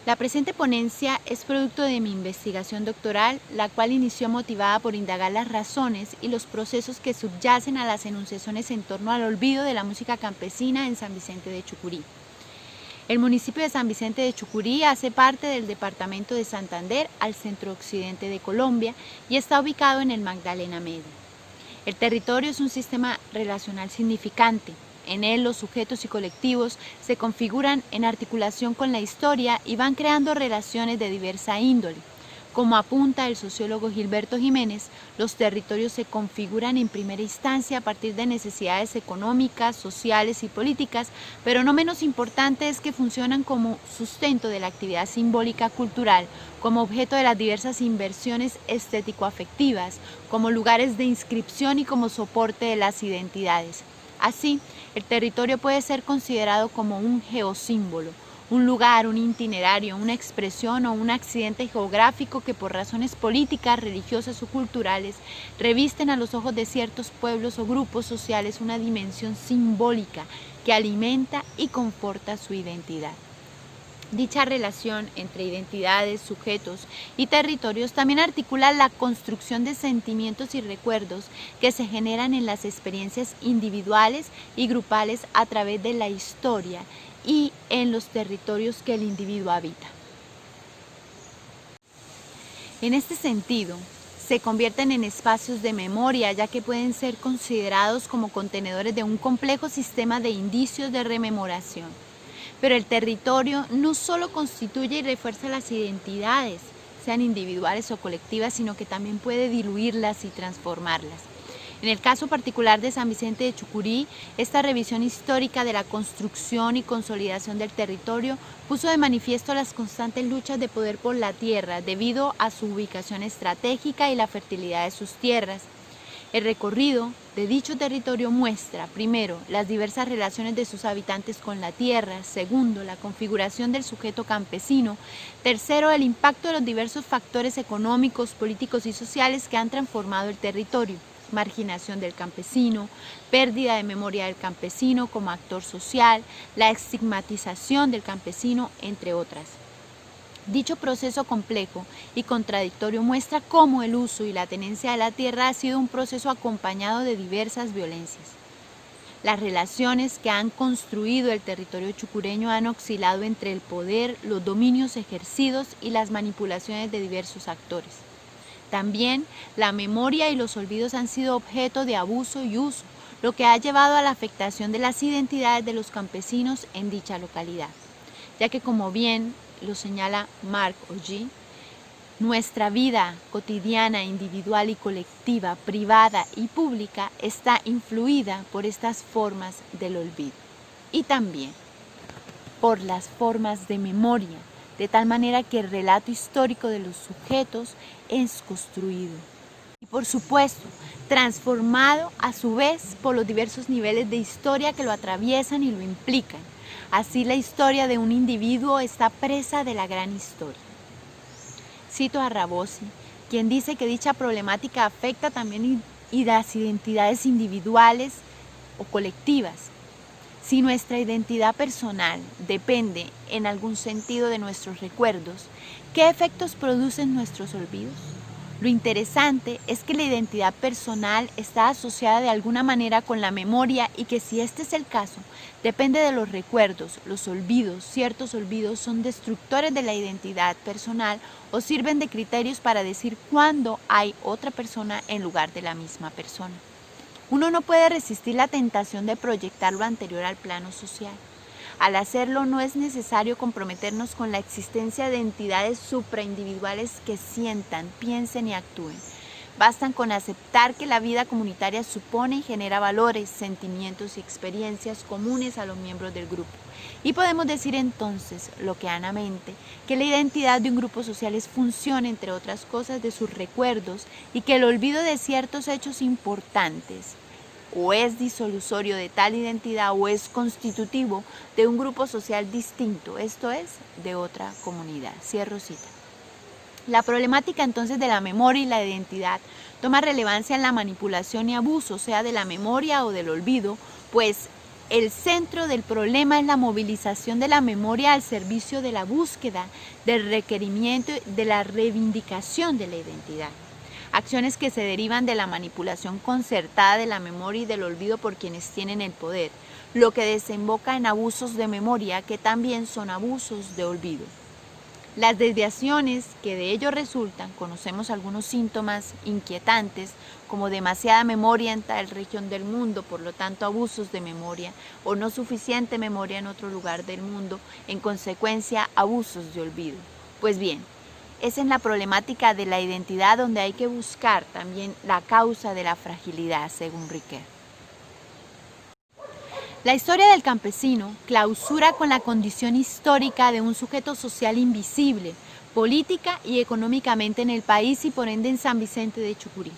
La presente ponencia es producto de mi investigación doctoral, la cual inició motivada por indagar las razones y los procesos que subyacen a las enunciaciones en torno al olvido de la música campesina en San Vicente de Chucurí. El municipio de San Vicente de Chucurí hace parte del departamento de Santander, al centro-occidente de Colombia, y está ubicado en el Magdalena Medio. El territorio es un sistema relacional significante. En él los sujetos y colectivos se configuran en articulación con la historia y van creando relaciones de diversa índole. Como apunta el sociólogo Gilberto Jiménez, los territorios se configuran en primera instancia a partir de necesidades económicas, sociales y políticas, pero no menos importante es que funcionan como sustento de la actividad simbólica cultural, como objeto de las diversas inversiones estético-afectivas, como lugares de inscripción y como soporte de las identidades. Así, el territorio puede ser considerado como un geosímbolo, un lugar, un itinerario, una expresión o un accidente geográfico que por razones políticas, religiosas o culturales revisten a los ojos de ciertos pueblos o grupos sociales una dimensión simbólica que alimenta y conforta su identidad. Dicha relación entre identidades, sujetos y territorios también articula la construcción de sentimientos y recuerdos que se generan en las experiencias individuales y grupales a través de la historia y en los territorios que el individuo habita. En este sentido, se convierten en espacios de memoria, ya que pueden ser considerados como contenedores de un complejo sistema de indicios de rememoración. Pero el territorio no solo constituye y refuerza las identidades, sean individuales o colectivas, sino que también puede diluirlas y transformarlas. En el caso particular de San Vicente de Chucurí, esta revisión histórica de la construcción y consolidación del territorio puso de manifiesto las constantes luchas de poder por la tierra debido a su ubicación estratégica y la fertilidad de sus tierras. El recorrido de dicho territorio muestra, primero, las diversas relaciones de sus habitantes con la tierra; segundo, la configuración del sujeto campesino; tercero, el impacto de los diversos factores económicos, políticos y sociales que han transformado el territorio: marginación del campesino, pérdida de memoria del campesino como actor social, la estigmatización del campesino, entre otras. Dicho proceso complejo y contradictorio muestra cómo el uso y la tenencia de la tierra ha sido un proceso acompañado de diversas violencias. Las relaciones que han construido el territorio chucureño han oscilado entre el poder, los dominios ejercidos y las manipulaciones de diversos actores. También la memoria y los olvidos han sido objeto de abuso y uso, lo que ha llevado a la afectación de las identidades de los campesinos en dicha localidad, ya que, como bien lo señala Marc Augé, nuestra vida cotidiana, individual y colectiva, privada y pública está influida por estas formas del olvido y también por las formas de memoria, de tal manera que el relato histórico de los sujetos es construido y, por supuesto, transformado a su vez por los diversos niveles de historia que lo atraviesan y lo implican. Así, la historia de un individuo está presa de la gran historia. Cito a Rabosi, quien dice que dicha problemática afecta también las identidades individuales o colectivas. Si nuestra identidad personal depende en algún sentido de nuestros recuerdos, ¿qué efectos producen nuestros olvidos? Lo interesante es que la identidad personal está asociada de alguna manera con la memoria y que, si este es el caso, depende de los recuerdos. Los olvidos, ciertos olvidos, son destructores de la identidad personal o sirven de criterios para decir cuándo hay otra persona en lugar de la misma persona. Uno no puede resistir la tentación de proyectar lo anterior al plano social. Al hacerlo, no es necesario comprometernos con la existencia de entidades supraindividuales que sientan, piensen y actúen. Bastan con aceptar que la vida comunitaria supone y genera valores, sentimientos y experiencias comunes a los miembros del grupo. Y podemos decir entonces, loqueanamente, que la identidad de un grupo social es función, entre otras cosas, de sus recuerdos, y que el olvido de ciertos hechos importantes o es disolusorio de tal identidad o es constitutivo de un grupo social distinto, esto es, de otra comunidad. Cierro cita. La problemática entonces de la memoria y la identidad toma relevancia en la manipulación y abuso, sea de la memoria o del olvido, pues el centro del problema es la movilización de la memoria al servicio de la búsqueda, del requerimiento, de la reivindicación de la identidad. Acciones que se derivan de la manipulación concertada de la memoria y del olvido por quienes tienen el poder, lo que desemboca en abusos de memoria que también son abusos de olvido. Las desviaciones que de ello resultan, conocemos algunos síntomas inquietantes como demasiada memoria en tal región del mundo, por lo tanto abusos de memoria, o no suficiente memoria en otro lugar del mundo, en consecuencia abusos de olvido. Pues bien, es en la problemática de la identidad donde hay que buscar también la causa de la fragilidad, según Riquet. La historia del campesino clausura con la condición histórica de un sujeto social invisible, política y económicamente en el país y por ende en San Vicente de Chucurí.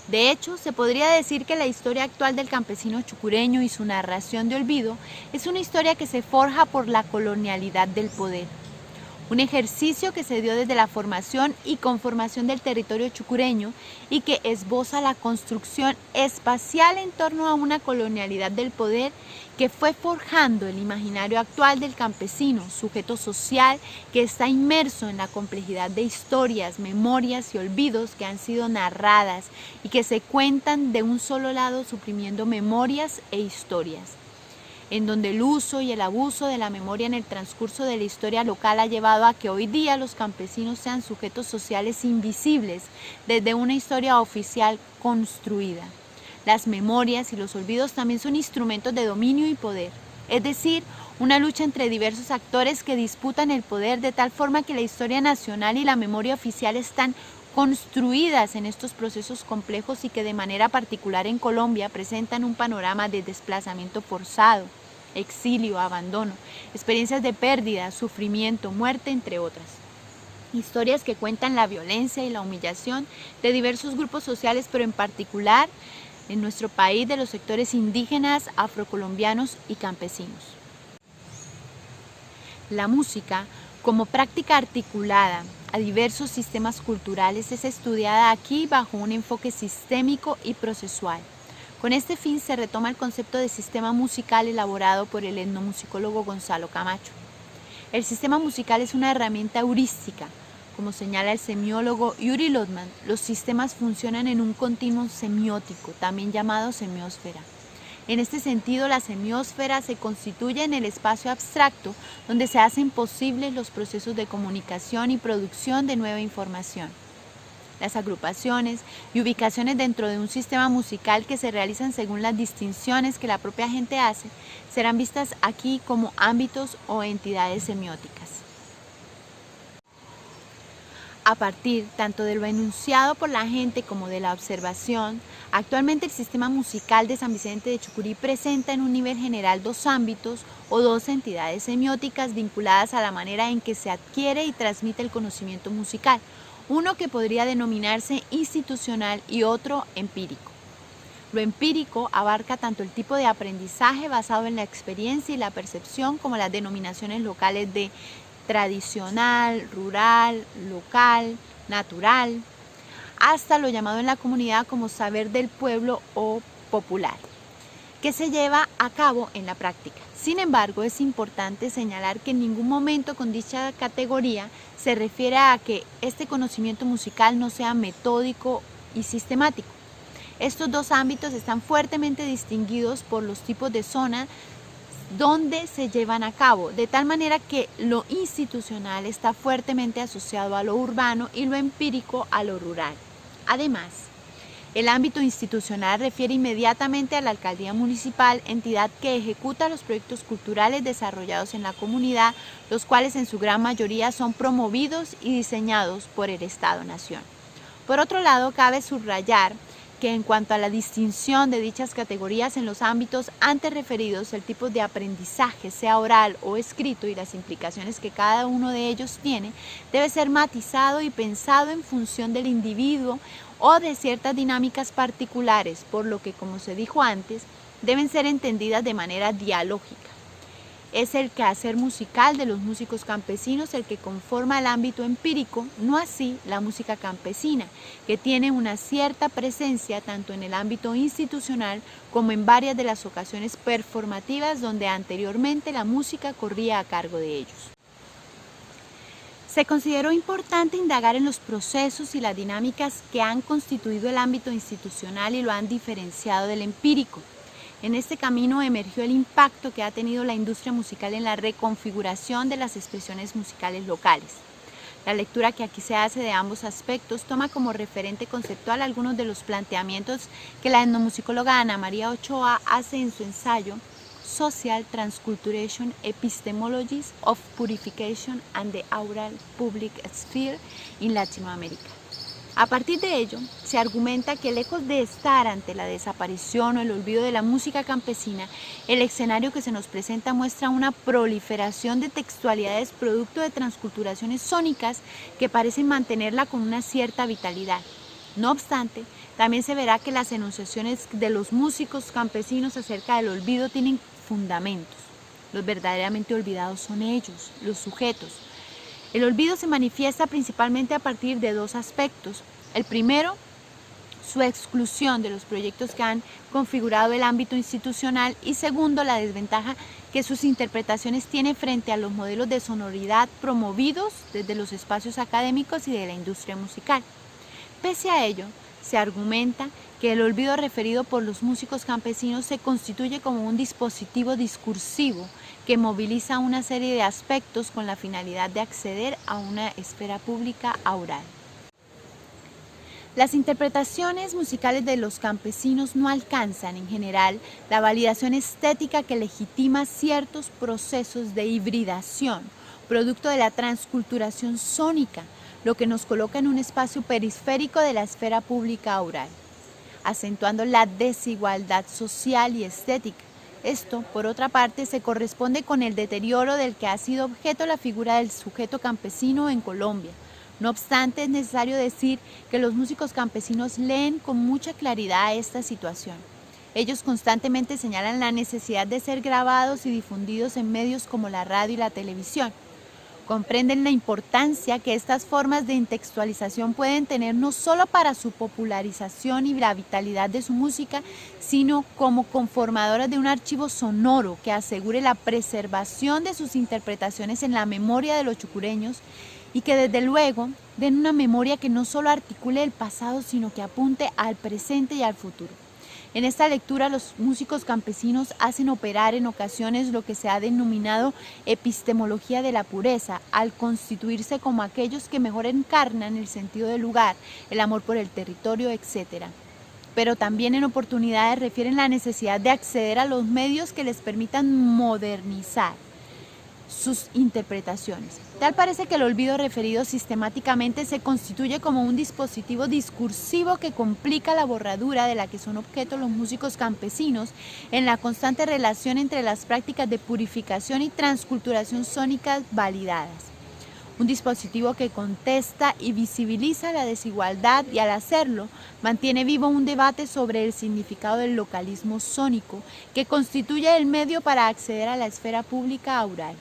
De hecho, se podría decir que la historia actual del campesino chucureño y su narración de olvido es una historia que se forja por la colonialidad del poder. Un ejercicio que se dio desde la formación y conformación del territorio chucureño y que esboza la construcción espacial en torno a una colonialidad del poder que fue forjando el imaginario actual del campesino, sujeto social que está inmerso en la complejidad de historias, memorias y olvidos que han sido narradas y que se cuentan de un solo lado suprimiendo memorias e historias, en donde el uso y el abuso de la memoria en el transcurso de la historia local ha llevado a que hoy día los campesinos sean sujetos sociales invisibles desde una historia oficial construida. Las memorias y los olvidos también son instrumentos de dominio y poder, es decir, una lucha entre diversos actores que disputan el poder de tal forma que la historia nacional y la memoria oficial están construidas en estos procesos complejos y que de manera particular en Colombia presentan un panorama de desplazamiento forzado, exilio, abandono, experiencias de pérdida, sufrimiento, muerte, entre otras. Historias que cuentan la violencia y la humillación de diversos grupos sociales, pero en particular en nuestro país de los sectores indígenas, afrocolombianos y campesinos. La música, como práctica articulada a diversos sistemas culturales, es estudiada aquí bajo un enfoque sistémico y procesual. Con este fin se retoma el concepto de sistema musical elaborado por el etnomusicólogo Gonzalo Camacho. El sistema musical es una herramienta heurística. Como señala el semiólogo Yuri Lotman, los sistemas funcionan en un continuum semiótico, también llamado semiósfera. En este sentido, la semiósfera se constituye en el espacio abstracto donde se hacen posibles los procesos de comunicación y producción de nueva información. Las agrupaciones y ubicaciones dentro de un sistema musical que se realizan según las distinciones que la propia gente hace, serán vistas aquí como ámbitos o entidades semióticas. A partir tanto de lo enunciado por la gente como de la observación, actualmente el sistema musical de San Vicente de Chucurí presenta en un nivel general dos ámbitos o dos entidades semióticas vinculadas a la manera en que se adquiere y transmite el conocimiento musical, uno que podría denominarse institucional y otro empírico. Lo empírico abarca tanto el tipo de aprendizaje basado en la experiencia y la percepción como las denominaciones locales de tradicional, rural, local, natural, hasta lo llamado en la comunidad como saber del pueblo o popular, que se lleva a cabo en la práctica. Sin embargo, es importante señalar que en ningún momento con dicha categoría se refiere a que este conocimiento musical no sea metódico y sistemático. Estos dos ámbitos están fuertemente distinguidos por los tipos de zonas donde se llevan a cabo, de tal manera que lo institucional está fuertemente asociado a lo urbano y lo empírico a lo rural. Además, el ámbito institucional refiere inmediatamente a la alcaldía municipal, entidad que ejecuta los proyectos culturales desarrollados en la comunidad, los cuales en su gran mayoría son promovidos y diseñados por el Estado-Nación. Por otro lado, cabe subrayar que en cuanto a la distinción de dichas categorías en los ámbitos antes referidos, el tipo de aprendizaje, sea oral o escrito, y las implicaciones que cada uno de ellos tiene, debe ser matizado y pensado en función del individuo o de ciertas dinámicas particulares, por lo que, como se dijo antes, deben ser entendidas de manera dialógica. Es el quehacer musical de los músicos campesinos el que conforma el ámbito empírico, no así la música campesina, que tiene una cierta presencia tanto en el ámbito institucional como en varias de las ocasiones performativas donde anteriormente la música corría a cargo de ellos. Se consideró importante indagar en los procesos y las dinámicas que han constituido el ámbito institucional y lo han diferenciado del empírico. En este camino emergió el impacto que ha tenido la industria musical en la reconfiguración de las expresiones musicales locales. La lectura que aquí se hace de ambos aspectos toma como referente conceptual algunos de los planteamientos que la etnomusicóloga Ana María Ochoa hace en su ensayo Social Transculturation Epistemologies of Purification and the Aural Public Sphere in Latinoamérica. A partir de ello, se argumenta que lejos de estar ante la desaparición o el olvido de la música campesina, el escenario que se nos presenta muestra una proliferación de textualidades producto de transculturaciones sónicas que parecen mantenerla con una cierta vitalidad. No obstante, también se verá que las enunciaciones de los músicos campesinos acerca del olvido tienen fundamentos. Los verdaderamente olvidados son ellos, los sujetos. El olvido se manifiesta principalmente a partir de dos aspectos. El primero, su exclusión de los proyectos que han configurado el ámbito institucional y segundo, la desventaja que sus interpretaciones tienen frente a los modelos de sonoridad promovidos desde los espacios académicos y de la industria musical. Pese a ello, se argumenta que el olvido referido por los músicos campesinos se constituye como un dispositivo discursivo que moviliza una serie de aspectos con la finalidad de acceder a una esfera pública aural. Las interpretaciones musicales de los campesinos no alcanzan, en general, la validación estética que legitima ciertos procesos de hibridación, producto de la transculturación sónica, lo que nos coloca en un espacio periférico de la esfera pública aural, acentuando la desigualdad social y estética. Esto, por otra parte, se corresponde con el deterioro del que ha sido objeto la figura del sujeto campesino en Colombia. No obstante, es necesario decir que los músicos campesinos leen con mucha claridad esta situación. Ellos constantemente señalan la necesidad de ser grabados y difundidos en medios como la radio y la televisión. Comprenden la importancia que estas formas de intextualización pueden tener no solo para su popularización y la vitalidad de su música, sino como conformadoras de un archivo sonoro que asegure la preservación de sus interpretaciones en la memoria de los chucureños y que desde luego den una memoria que no solo articule el pasado, sino que apunte al presente y al futuro. En esta lectura, los músicos campesinos hacen operar en ocasiones lo que se ha denominado epistemología de la pureza, al constituirse como aquellos que mejor encarnan el sentido del lugar, el amor por el territorio, etc. Pero también en oportunidades refieren la necesidad de acceder a los medios que les permitan modernizar sus interpretaciones. Tal parece que el olvido referido sistemáticamente se constituye como un dispositivo discursivo que complica la borradura de la que son objeto los músicos campesinos en la constante relación entre las prácticas de purificación y transculturación sónicas validadas. Un dispositivo que contesta y visibiliza la desigualdad y al hacerlo mantiene vivo un debate sobre el significado del localismo sónico que constituye el medio para acceder a la esfera pública aural.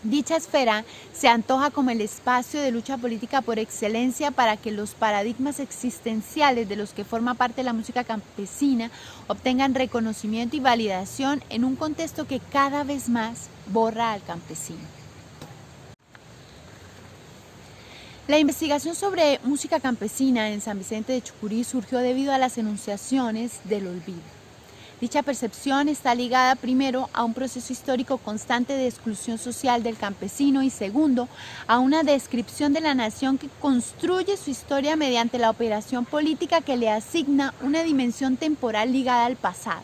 Dicha esfera se antoja como el espacio de lucha política por excelencia para que los paradigmas existenciales de los que forma parte la música campesina obtengan reconocimiento y validación en un contexto que cada vez más borra al campesino. La investigación sobre música campesina en San Vicente de Chucurí surgió debido a las enunciaciones del olvido. Dicha percepción está ligada primero a un proceso histórico constante de exclusión social del campesino y segundo a una descripción de la nación que construye su historia mediante la operación política que le asigna una dimensión temporal ligada al pasado.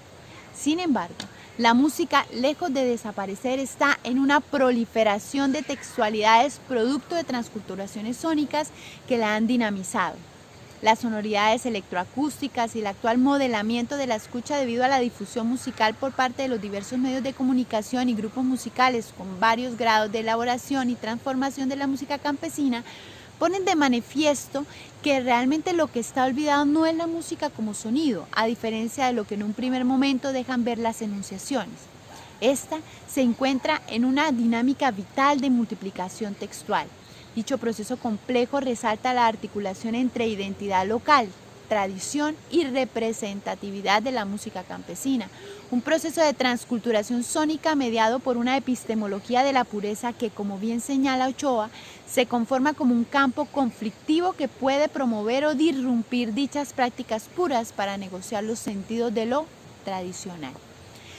Sin embargo, la música, lejos de desaparecer, está en una proliferación de textualidades producto de transculturaciones sónicas que la han dinamizado. Las sonoridades electroacústicas y el actual modelamiento de la escucha debido a la difusión musical por parte de los diversos medios de comunicación y grupos musicales con varios grados de elaboración y transformación de la música campesina ponen de manifiesto que realmente lo que está olvidado no es la música como sonido, a diferencia de lo que en un primer momento dejan ver las enunciaciones. Esta se encuentra en una dinámica vital de multiplicación textual. Dicho proceso complejo resalta la articulación entre identidad local, tradición y representatividad de la música campesina, un proceso de transculturación sónica mediado por una epistemología de la pureza que, como bien señala Ochoa, se conforma como un campo conflictivo que puede promover o disrumpir dichas prácticas puras para negociar los sentidos de lo tradicional.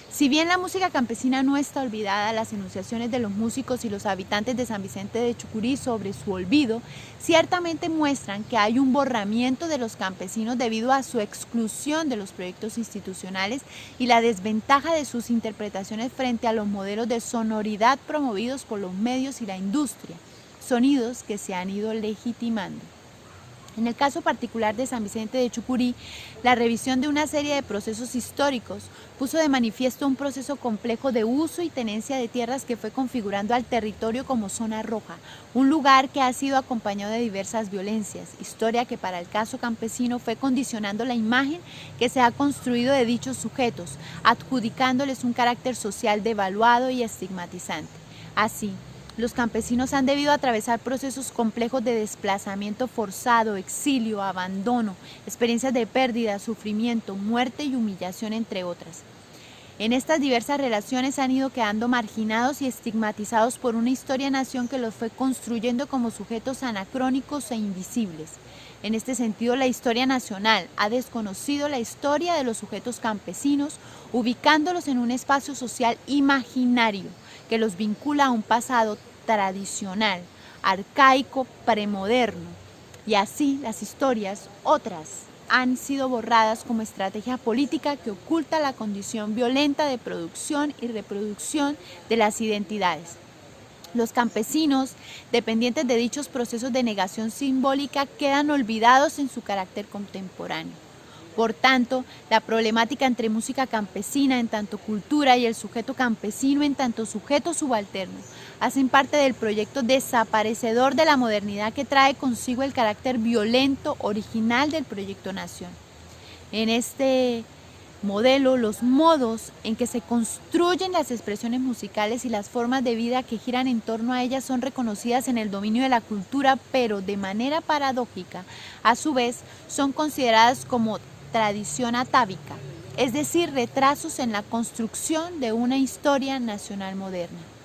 Si bien la música campesina no está olvidada, las enunciaciones de los músicos y los habitantes de San Vicente de Chucurí sobre su olvido ciertamente muestran que hay un borramiento de los campesinos debido a su exclusión de los proyectos institucionales y la desventaja de sus interpretaciones frente a los modelos de sonoridad promovidos por los medios y la industria, sonidos que se han ido legitimando. En el caso particular de San Vicente de Chucurí, la revisión de una serie de procesos históricos puso de manifiesto un proceso complejo de uso y tenencia de tierras que fue configurando al territorio como zona roja, un lugar que ha sido acompañado de diversas violencias, historia que para el caso campesino fue condicionando la imagen que se ha construido de dichos sujetos, adjudicándoles un carácter social devaluado y estigmatizante. Así, los campesinos han debido atravesar procesos complejos de desplazamiento forzado, exilio, abandono, experiencias de pérdida, sufrimiento, muerte y humillación, entre otras. En estas diversas relaciones han ido quedando marginados y estigmatizados por una historia-nación que los fue construyendo como sujetos anacrónicos e invisibles. En este sentido, la historia nacional ha desconocido la historia de los sujetos campesinos, ubicándolos en un espacio social imaginario que los vincula a un pasado tradicional, arcaico, premoderno. Y así las historias, otras, han sido borradas como estrategia política que oculta la condición violenta de producción y reproducción de las identidades. Los campesinos, dependientes de dichos procesos de negación simbólica, quedan olvidados en su carácter contemporáneo. Por tanto, la problemática entre música campesina en tanto cultura y el sujeto campesino en tanto sujeto subalterno hacen parte del proyecto desaparecedor de la modernidad que trae consigo el carácter violento original del proyecto nación. En este modelo, los modos en que se construyen las expresiones musicales y las formas de vida que giran en torno a ellas son reconocidas en el dominio de la cultura, pero de manera paradójica, a su vez, son consideradas como tradición atávica, es decir, retrasos en la construcción de una historia nacional moderna.